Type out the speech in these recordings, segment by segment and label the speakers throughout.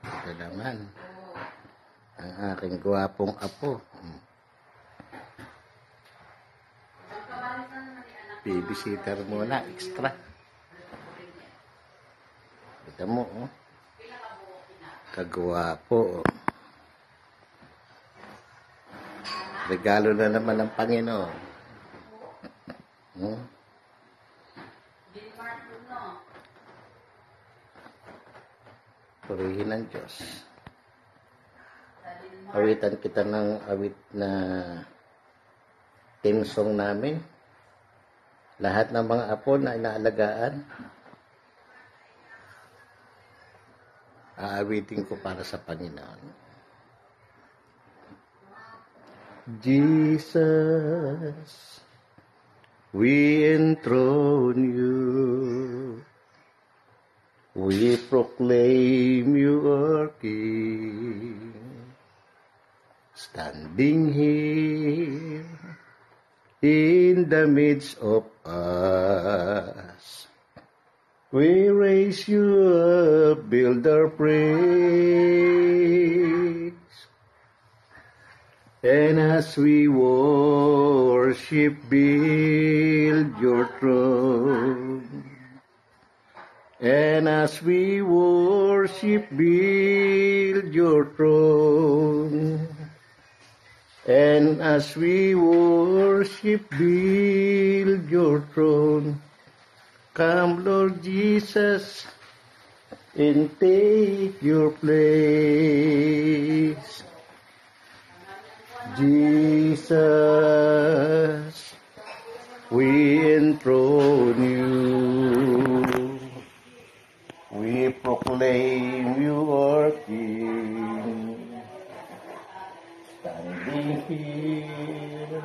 Speaker 1: Ito naman, ang aking gwapong apo. Babysitter muna, extra. Kita mo, oh. Kagwapo, oh. Regalo na naman ng Panginoon. Purihin ng Diyos. Awitan kita ng awit na team song namin. Lahat ng mga apo na inaalagaan, aawitin ko para sa Panginoon. Jesus, we enthrone you. We proclaim you our King. Standing here in the midst of us, we raise you up, build our praise. And as we worship, build your throne. And as we worship, build your throne. And as we worship, build your throne. Come, Lord Jesus, and take your place. Jesus, we enthrone you. We proclaim you our King. Standing here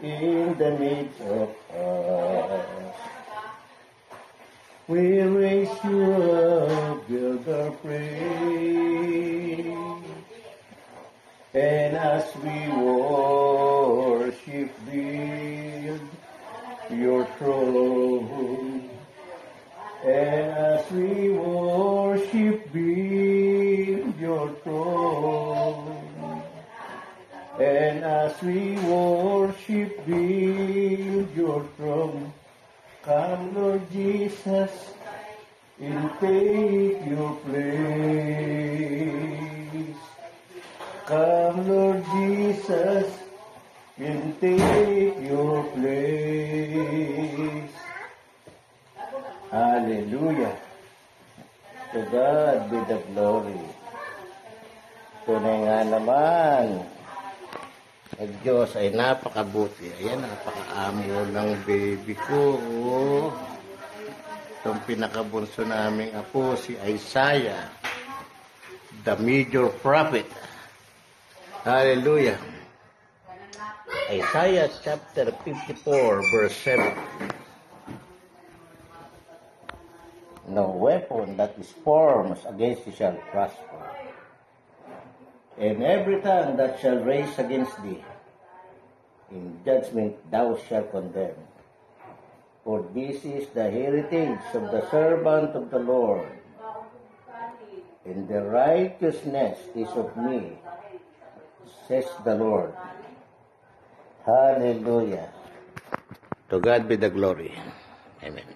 Speaker 1: in the midst of us, we raise you up, build our praise. And as we worship, build your throne. And as we worship, build your throne. And as we worship, build your throne. Come, Lord Jesus, and take your place. Come, Lord Jesus, and take your place. Hallelujah. To God be the glory. Tunay nga naman, ang Diyos ay napakabuti. Ayan, napakaamo ng baby ko. Oh. Itong pinakabunso naming apo, si Isaiah, the major prophet. Hallelujah. Isaiah chapter 54, verse 7. No weapon that is formed against thee shall prosper, and every tongue that shall raise against thee in judgment thou shalt condemn. For this is the heritage of the servant of the Lord, and the righteousness is of me, says the Lord. Hallelujah. To God be the glory. Amen.